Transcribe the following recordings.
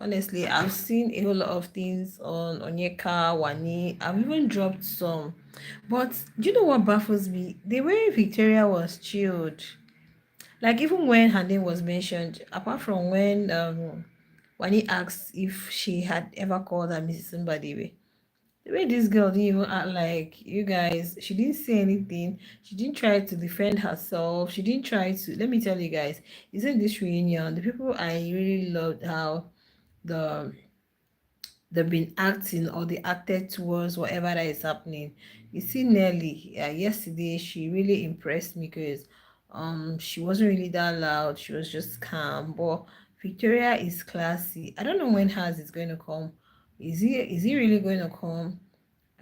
Honestly, I've seen a whole lot of things on Onyeka, Wani. I've even dropped some. But do you know what baffles me? The way Victoria was chilled. Like even when her name was mentioned, apart from when he asked if she had ever called her Mrs. Mbadiwe, the way this girl didn't even act like you guys, she didn't say anything. She didn't try to defend herself. She didn't try to. Let me tell you guys, isn't this reunion? The people I really loved how the they've been acting or they acted towards whatever that is happening. You see, Nelly, yesterday she really impressed me because she wasn't really that loud. She was just calm. But Victoria is classy. I don't know when hers is going to come. Is he really going to come?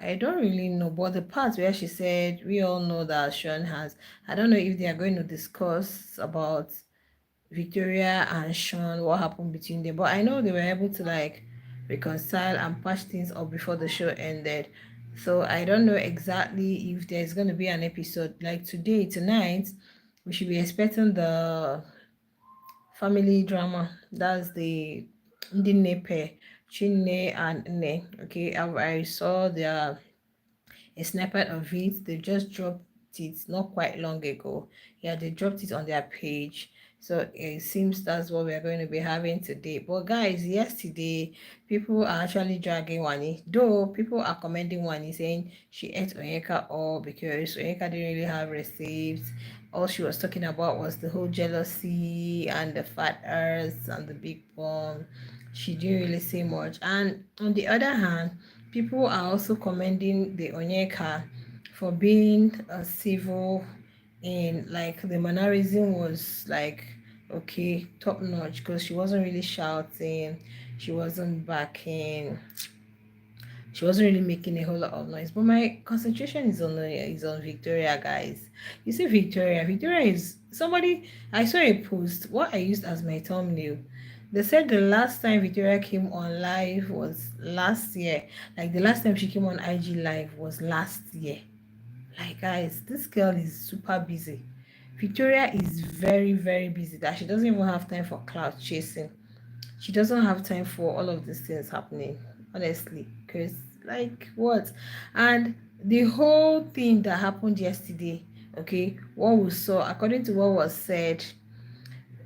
I don't really know, but the part where she said we all know that Sean has, I don't know if they are going to discuss about Victoria and Sean, what happened between them. But I know they were able to like reconcile and patch things up before the show ended. So I don't know exactly if there's going to be an episode like today, tonight. We should be expecting the family drama. That's the Ndine pair, Chinne and Ne. Okay, I saw their a snippet of it. They just dropped it not quite long ago. Yeah, they dropped it on their page. So it seems that's what we're going to be having today. But guys, yesterday people are actually dragging Wani. Though people are commending Wani saying she ate Onyeka all because Onyeka didn't really have receipts. All she was talking about was the whole jealousy and the fat earth and the big bomb. She didn't really say much. And on the other hand, people are also commending the Onyeka for being civil in like the mannerism was like okay, top notch because she wasn't really shouting, she wasn't backing, she wasn't really making a whole lot of noise. But my concentration is on Victoria, guys. You see, Victoria is somebody. I saw a post what I used as my thumbnail. They said the last time Victoria came on live was last year. Like the last time she came on IG live was last year. Like guys, this girl is super busy. Victoria is very, very busy that she doesn't even have time for cloud chasing. She doesn't have time for all of these things happening, honestly. Because like what? And the whole thing that happened yesterday, okay, what we saw according to what was said,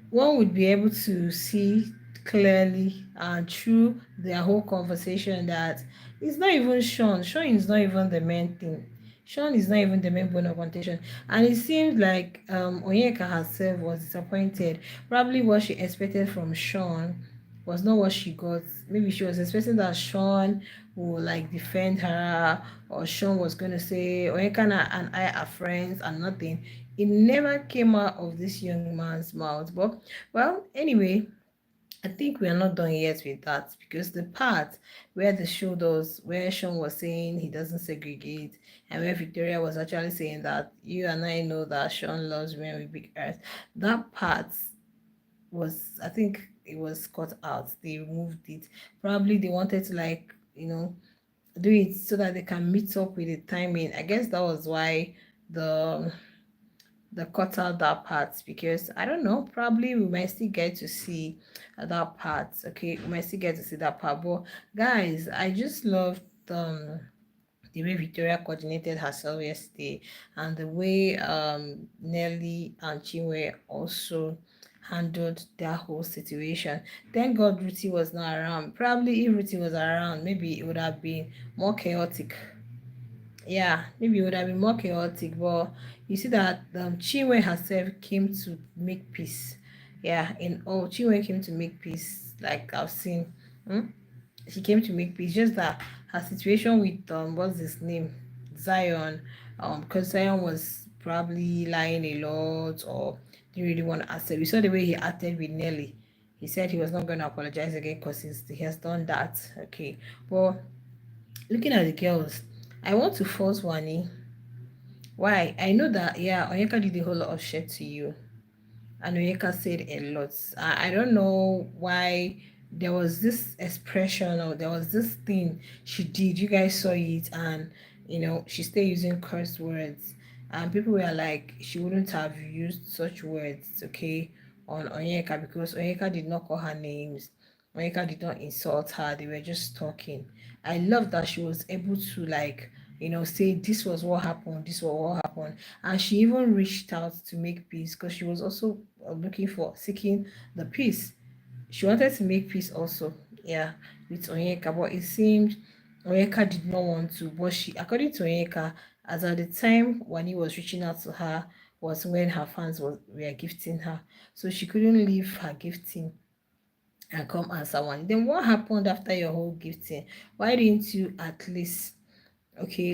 one would be able to see clearly and through their whole conversation that it's not even Sean. Sean is not even the main thing. Sean is not even the main bone of contention. And it seems like Onyeka herself was disappointed. Probably what she expected from Sean was not what she got. Maybe she was expecting that Sean would like defend her, or Sean was going to say Onyeka and I are friends and nothing. It never came out of this young man's mouth. But well, anyway, I think we are not done yet with that because the part where they showed us where Sean was saying he doesn't segregate and where Victoria was actually saying that you and I know that Sean loves men with big earth, that part was, I think it was cut out. They removed it. Probably they wanted to like, do it so that they can meet up with the timing. I guess that was why the cut out that part because I don't know, probably we might still get to see that part. Okay, we might still get to see that part. But guys, I just loved the way Victoria coordinated herself yesterday and the way Nelly and Chinwe also handled that whole situation. Thank God Ruthie was not around. Probably if Ruthie was around, maybe it would have been more chaotic. Yeah, maybe it would have been more chaotic, but you see that Chinwe herself came to make peace. Yeah, in all, Chinwe came to make peace, like I've seen. Hmm? She came to make peace. Just that her situation with what's his name, Zion, because Zion was probably lying a lot or didn't really want to accept. We saw the way he acted with Nelly. He said he was not going to apologize again because he has done that. Okay, but looking at the girls, I want to force Wani. Why? I know that yeah, Onyeka did a whole lot of shit to you. And Onyeka said a lot. I don't know why there was this expression or there was this thing she did. You guys saw it, and she still using curse words. And people were like, she wouldn't have used such words, okay, on Onyeka because Onyeka did not call her names. Monica did not insult her, they were just talking. I love that she was able to like, say this was what happened, this was what happened. And she even reached out to make peace because she was also looking for seeking the peace. She wanted to make peace also, yeah, with Onyeka, but it seemed Onyeka did not want to. But she, according to Onyeka, as at the time when he was reaching out to her was when her fans were gifting her. So she couldn't leave her gifting and come answer one. Then what happened after your whole gifting? Why didn't you at least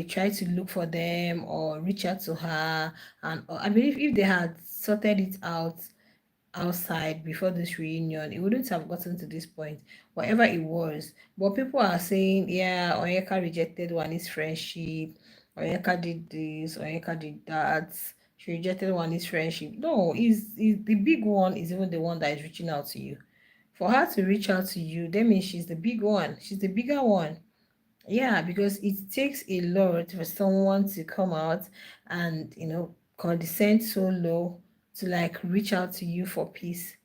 try to look for them or reach out to her? And I believe if they had sorted it out outside before this reunion, it wouldn't have gotten to this point, whatever it was. But people are saying, yeah, Onyeka rejected Wani's friendship, Onyeka did this, Onyeka did that. She rejected Wani's friendship. No, is the big one is even the one that is reaching out to you. For her to reach out to you, that means she's the big one. She's the bigger one. Yeah, because it takes a lot for someone to come out and, condescend so low to like reach out to you for peace.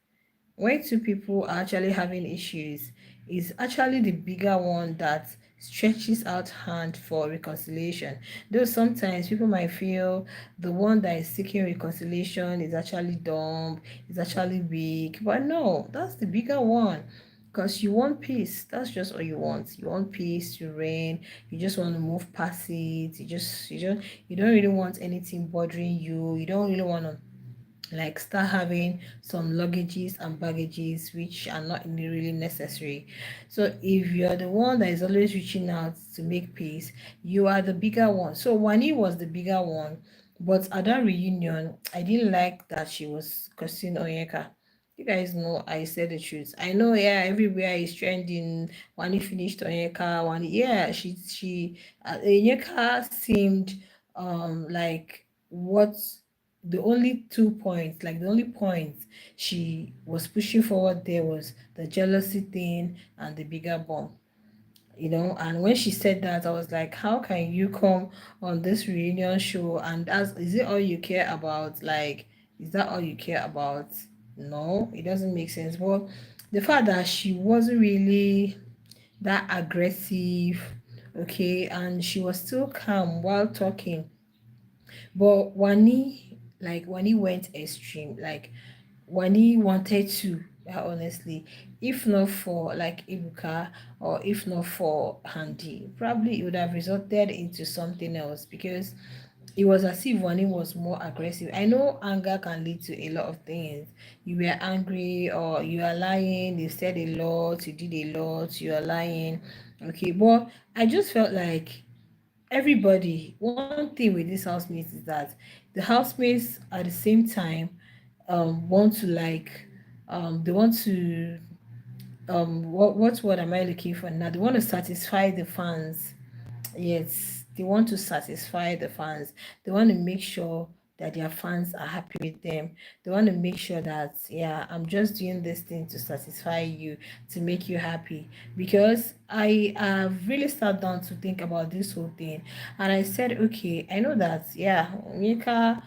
When two people are actually having issues, is actually the bigger one that stretches out hand for reconciliation. Though sometimes people might feel the one that is seeking reconciliation is actually dumb, is actually weak, but no, that's the bigger one. Because you want peace. That's just all you want. You want peace to reign. You just want to move past it. You don't really want anything bothering you. You don't really want to like start having some luggages and baggages which are not really necessary. So if you're the one that is always reaching out to make peace, you are the bigger one. So Wani was the bigger one, but at that reunion I didn't like that she was cursing Onyeka. You guys know I said the truth. I know, yeah, everywhere is trending. Wani finished Onyeka. Wani, yeah, Onyeka seemed like what the only 2 points, like the only point she was pushing forward there was the jealousy thing and the bigger bomb. And when she said that, I was like, how can you come on this reunion show and as is it all you care about? Like, is that all you care about? No, it doesn't make sense. But the fact that she wasn't really that aggressive, okay, and she was still calm while talking. But Wani went extreme. Like Wani wanted to, honestly, if not for like Ibuka or if not for Handy, probably it would have resulted into something else because it was as if Wani was more aggressive. I know anger can lead to a lot of things. You were angry or you are lying, you said a lot, you did a lot, you are lying. Okay, but I just felt like one thing with these housemates is that the housemates at the same time want to like they want to what word am I looking for now? They want to satisfy the fans. Yes, they want to satisfy the fans. They want to make sure that their fans are happy with them. They want to make sure that, yeah, I'm just doing this thing to satisfy you, to make you happy. Because I have really sat down to think about this whole thing. And I said, okay, I know that, yeah, Mika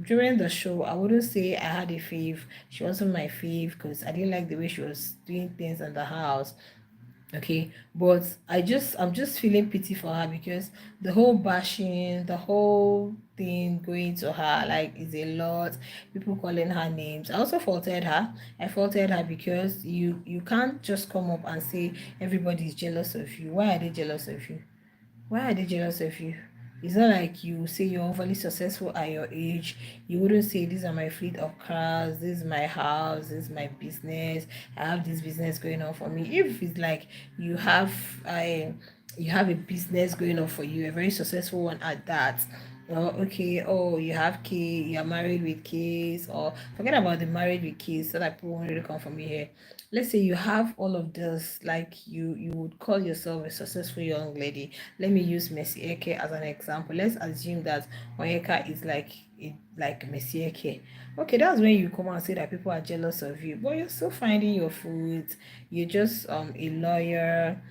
during the show, I wouldn't say I had a fave. She wasn't my fave because I didn't like the way she was doing things in the house. Okay, but I'm just feeling pity for her because the whole bashing, the whole thing going to her like is a lot. People calling her names. I also faulted her. I faulted her because you can't just come up and say everybody is jealous of you. Why are they jealous of you? Why are they jealous of you? It's not like you say you're overly successful at your age. You wouldn't say these are my fleet of cars, this is my house, this is my business. I have this business going on for me. If it's like you have you have a business going on for you, a very successful one at that. Oh, okay. Oh, you have kids, you're married with kids, or forget about the married with kids so that people won't really come from here. Let's say you have all of this, like you would call yourself a successful young lady. Let me use Messi Eke as an example. Let's assume that Onyeka is like Messi Eke. Okay, that's when you come and say that people are jealous of you, but you're still finding your food. You're just a lawyer,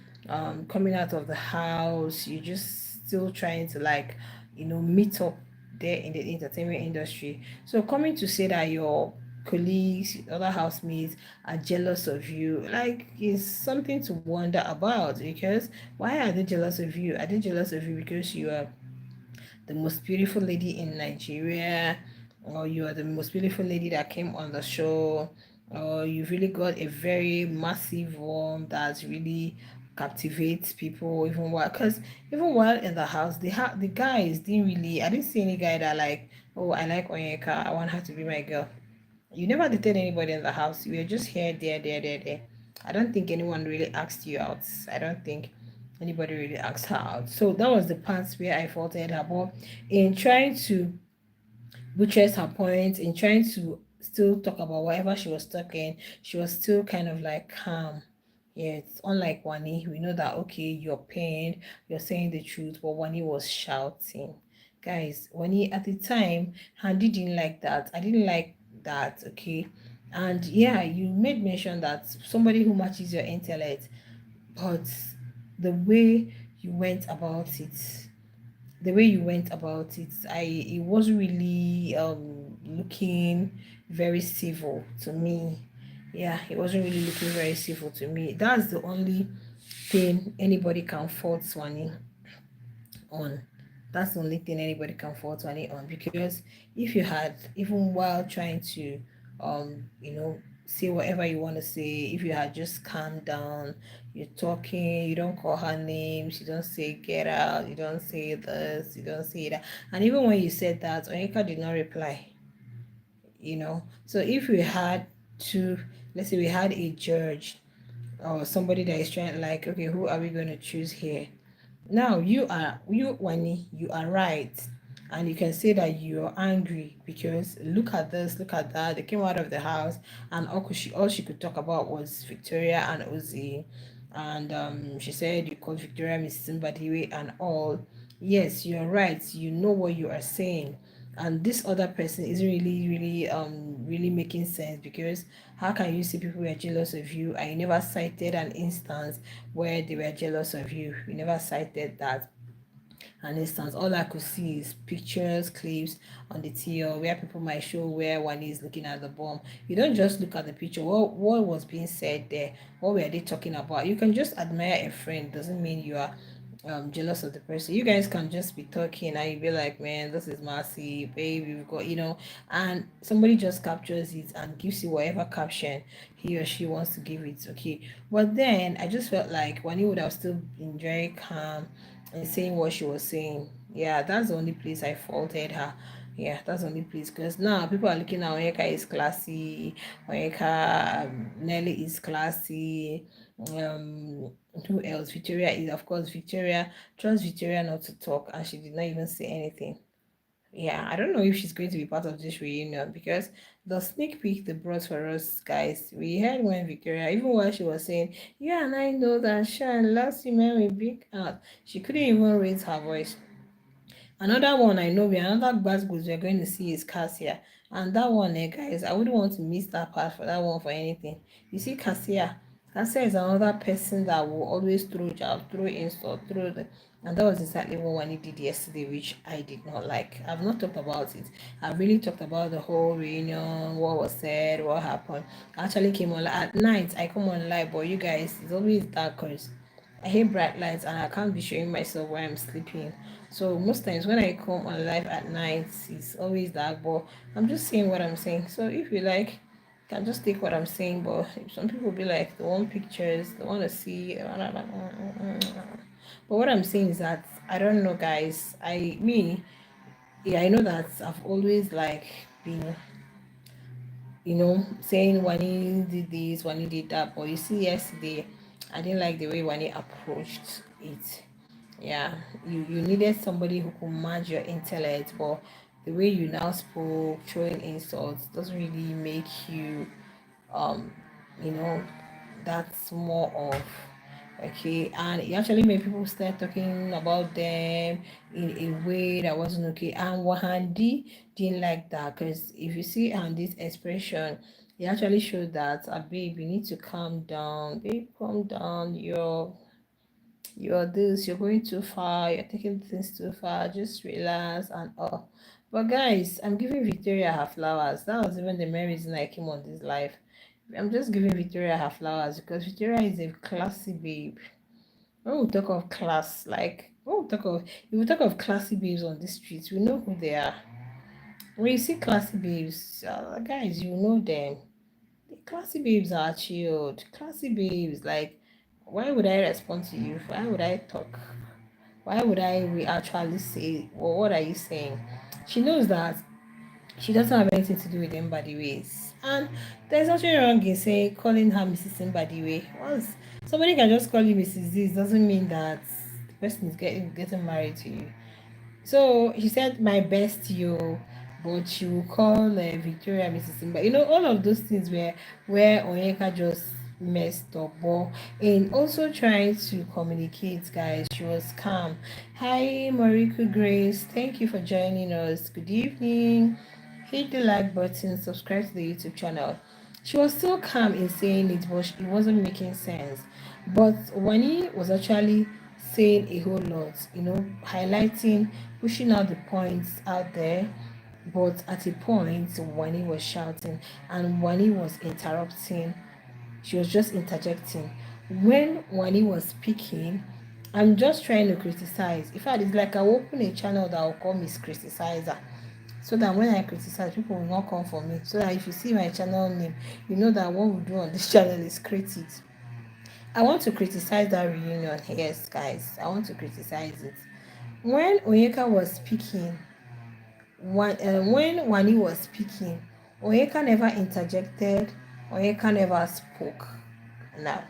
coming out of the house. You're just still trying to like meet up there in the entertainment industry. So coming to say that you're colleagues, other housemates are jealous of you. Like, it's something to wonder about, because why are they jealous of you? Are they jealous of you because you are the most beautiful lady in Nigeria, or you are the most beautiful lady that came on the show, or you've really got a very massive one that really captivates people even while, because even while in the house the guys didn't really, I didn't see any guy that like, oh, I like Onyeka, I want her to be my girl. You never dated anybody in the house. You were just here, there. I don't think anyone really asked you out. I don't think anybody really asked her out. So that was the part where I faulted her. But in trying to buttress her point, in trying to still talk about whatever she was talking, she was still kind of like calm. Yeah, it's unlike Wani. We know that, okay, you're pained, you're saying the truth, but Wani was shouting. Guys, Wani at the time, Handy didn't like that. I didn't like that, okay? And yeah, you made mention that somebody who matches your intellect, but the way you went about it, I it wasn't really looking very civil to me. Yeah, it wasn't really looking very civil to me. That's the only thing anybody can fault Swani on. That's the only thing anybody can fault Swani on, because if you had, even while trying to say whatever you want to say, if you had just calmed down, you're talking, you don't call her names, you don't say get out, you don't say this, you don't say that. And even when you said that, Onyeka did not reply. So if we had to, let's say we had a judge or somebody that is trying, like, okay, who are we going to choose here? Now you Wani, you are right. And you can say that you're angry because look at this, look at that. They came out of the house and all she could talk about was Victoria and Ozzy. And she said you called Victoria Miss Simbadiwe and all. Yes, you're right. You know what you are saying. And this other person isn't really making sense, because how can you say people were jealous of you and you never cited an instance where they were jealous of you? You never cited that an instance. All I could see is pictures, clips on the TL where people might show where one is looking at the bomb. You don't just look at the picture. What was being said there? What were they talking about? You can just admire a friend. Doesn't mean you are jealous of the person. You guys can just be talking and you be like, man, this is Marcy, babe, you've got, and somebody just captures it and gives you whatever caption he or she wants to give it. Okay. But then I just felt like Wani would have still been very calm and saying what she was saying. Yeah, that's the only place I faulted her. Yeah, that's the only place, because now people are looking at Onyeka is classy, Onyeka, Nelly is classy, who else? Victoria is, of course, Victoria. Trust Victoria not to talk, and she did not even say anything. Yeah, I don't know if she's going to be part of this reunion, because the sneak peek they brought for us, guys, we heard when Victoria, even while she was saying, yeah, and I know that Sean last women will big out, she couldn't even raise her voice. Another one I know, another Glasgow we're going to see is Cassia. And that one, guys, I wouldn't want to miss that part for that one for anything. You see, Cassia. Cassia is another person that will always throw jab, throw insult, throw the. And that was exactly what Wani did yesterday, which I did not like. I've not talked about it. I've really talked about the whole reunion, what was said, what happened. I actually came on at night. I come on live, but you guys, it's always dark because I hate bright lights and I can't be showing myself while I'm sleeping. So most times when I come on live at night, it's always dark. But I'm just saying what I'm saying. So if you like, you can just take what I'm saying. But some people be like, they want pictures, they want to see. But what I'm saying is that I don't know, guys. Yeah, I know that I've always like been saying Wani did this, Wani did that. But you see, yesterday, I didn't like the way Wani approached it. Yeah, you needed somebody who could match your intellect, but the way you now spoke, throwing insults, doesn't really make you, um, you know, that's more of okay, and it actually made people start talking about them in a way that wasn't okay. And Wahandi didn't like that, because if you see Andy's expression, he actually showed that, babe, you need to calm down, babe, calm down, you're this, you're going too far, you're taking things too far, just relax and all. But guys, I'm giving Victoria her flowers. That was even the main reason I came on this live. I'm just giving Victoria her flowers because Victoria is a classy babe. When we talk of class, like when we talk of if we talk of classy babes on the streets, we know who they are. When you see classy babes, guys, you know them. The classy babes are chilled. Classy babes, like, why would I respond to you? Why would I talk? Why would we actually say, well, what are you saying? She knows that she doesn't have anything to do with Mbadiwe's. And there's nothing wrong in saying calling her Mrs. Mbadiwe. Once somebody can just call you Mrs. This doesn't mean that the person is getting married to you. So she said, "My best you," but she will call Victoria Mrs. Simba. You know, all of those things where Onyeka just messed up. But in also trying to communicate, guys, she was calm. Hi, Mariko Grace. Thank you for joining us. Good evening. Hit the like button, subscribe to the YouTube channel. She was still calm in saying it, but it wasn't making sense. But Wani was actually saying a whole lot, highlighting, pushing out the points out there. But at a point, Wani was shouting and Wani was interrupting. She was just interjecting. When Wani was speaking, I'm just trying to criticize. In fact, it's like I open a channel that will call me criticizer, so that when I criticize, people will not come for me. So that if you see my channel name, you know that what we do on this channel is critique. I want to criticize that reunion. Yes, guys, I want to criticize it. When Onyeka was speaking, when Wani was speaking, Onyeka never interjected. Onyeka never spoke. Now,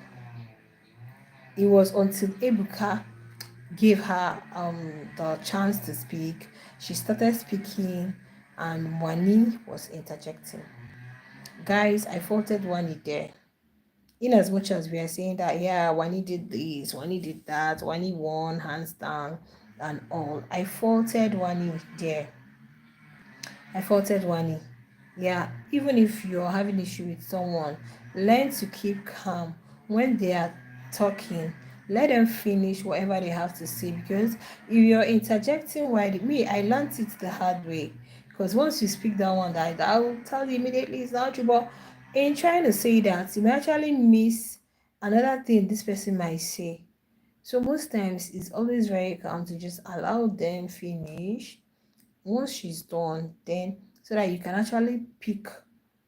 it was until Ebuka gave her the chance to speak. She started speaking, and Wani was interjecting. Guys, I faulted Wani there. In as much as we are saying that, yeah, Wani did this, Wani did that, Wani won, hands down, and all, I faulted Wani there. I faulted Wani. Yeah, even if you're having issue with someone, learn to keep calm when they are talking. Let them finish whatever they have to say, because if you're interjecting, why me, I learned it the hard way. Because once you speak that one, that I will tell you immediately it's not true. But in trying to say that, you may actually miss another thing this person might say. So most times it's always very calm to just allow them finish. Once she's done, then so that you can actually pick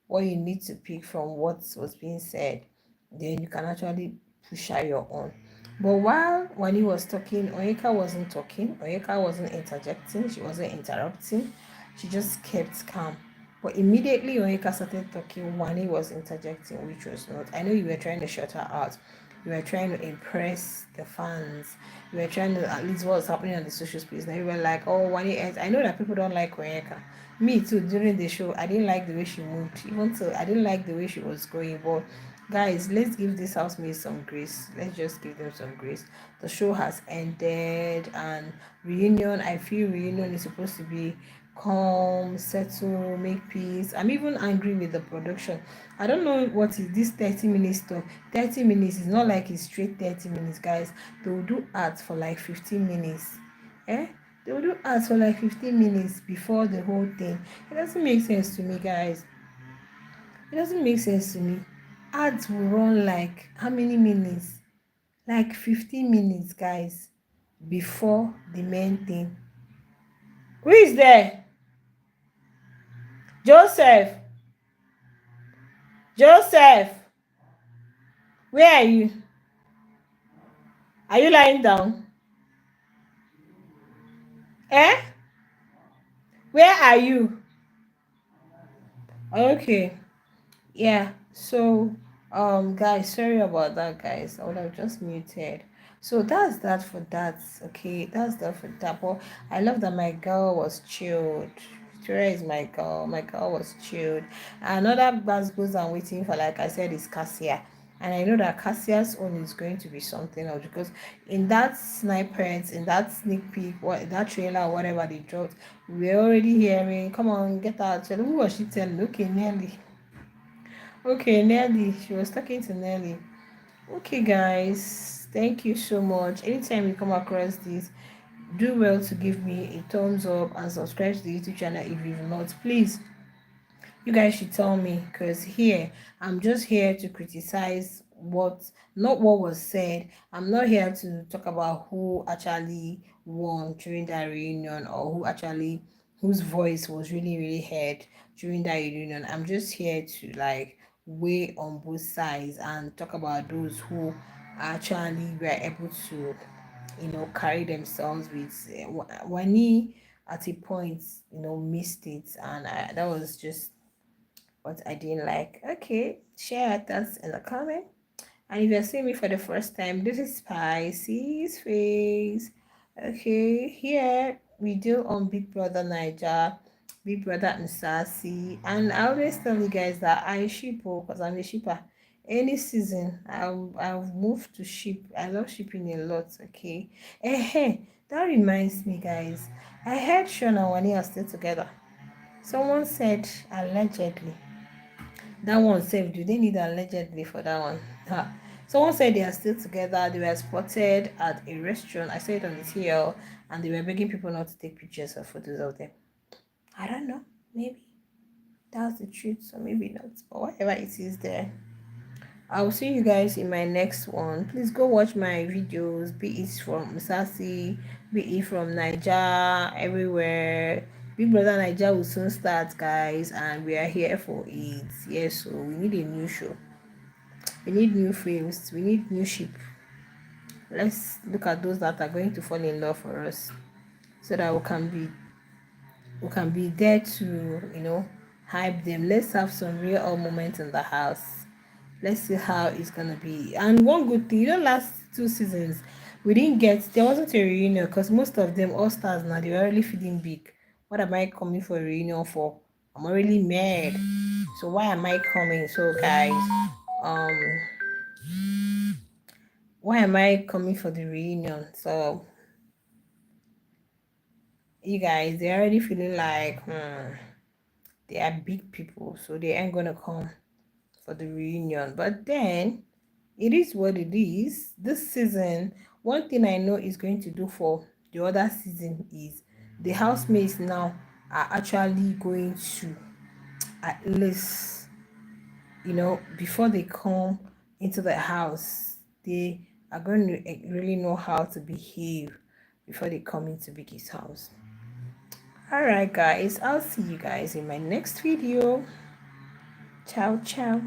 what you need to pick from what was being said, then you can actually push out your own. But when he was talking, Oyeka wasn't talking, Oyeka wasn't interjecting, she wasn't interrupting, she just kept calm. But immediately Oyeka started talking, Wani was interjecting, which was not. I know you were trying to shut her out. You were trying to impress the fans. You were trying to, at least what's happening on the social space. Now you were like, oh, Wani ends. I know that people don't like Oyeka. Me too, during the show, I didn't like the way she moved. Even so, I didn't like the way she was going. But guys, let's give this housemates some grace. Let's just give them some grace. The show has ended, and reunion, I feel reunion is supposed to be calm, settle, make peace. I'm even angry with the production. I don't know what is this 30 minutes stuff. 30 minutes is not like it's straight 30 minutes, guys. They will do ads for like 15 minutes. Eh? They will do ads for like 15 minutes before the whole thing. It doesn't make sense to me, guys. It doesn't make sense to me. Ads will run like how many minutes? Like 15 minutes, guys, before the main thing. Who is there? Joseph. Joseph. Where are you? Are you lying down? Eh? Where are you? Okay. Yeah, so guys, sorry about that, guys. I would have just muted. So that's that for that. Okay, that's that for that. But I love that my girl was chilled. Victoria is my girl. My girl was chilled. Another buzz goes I'm waiting for, like I said, is Cassia. And I know that Cassia's own is going to be something else, because in that snippet, in that sneak peek, what that trailer, whatever they dropped, we're already hearing, come on, get out. So who was she telling? Okay, nearly. Okay, Nelly. She was talking to Nelly. Okay, guys. Thank you so much. Anytime you come across this, do well to give me a thumbs up and subscribe to the YouTube channel if you've not. Please, you guys should tell me, because here I'm just here to criticize what, not what was said. I'm not here to talk about who actually won during that reunion, or who actually, whose voice was really heard during that reunion. I'm just here to like weigh on both sides and talk about those who actually were able to, carry themselves with Wani at a point, missed it, and that was just what I didn't like. Okay, share your thoughts in the comment. And if you're seeing me for the first time, this is Spicy's Face. Okay, here we do on Big Brother Niger, Big Brother and Sassy. And I always tell you guys that I ship, because I'm a shipper. Any season, I've moved to ship. I love shipping a lot. Okay, hey, that reminds me, guys. I heard Sean and Wani are still together. Someone said allegedly. That one safe. Do they need allegedly for that one? Ha. Someone said they are still together. They were spotted at a restaurant. I saw it on the TL, and they were begging people not to take pictures or photos of them. I don't know. Maybe that's the truth, or maybe not. But whatever it is, there. I'll see you guys in my next one. Please go watch my videos, be it from Musasi, be it from Niger, everywhere. Big Brother Niger will soon start, guys, and we are here for it. Yes, so we need a new show. We need new frames. We need new sheep. Let's look at those that are going to fall in love for us, so that we can be there to, hype them. Let's have some real moments in the house. Let's see how it's gonna be. And one good thing, last 2 seasons, there wasn't a reunion, because most of them all stars now, they were really feeling big. What am I coming for a reunion for? I'm already mad. So why am I coming? So guys, um, why am I coming for the reunion? So you guys, they're already feeling like, they are big people, so they ain't gonna come for the reunion. But then it is what it is. This season, one thing I know is going to do for the other season is the housemates now are actually going to, at least, before they come into the house, they are going to really know how to behave before they come into Biggie's house. Alright guys, I'll see you guys in my next video. Ciao ciao.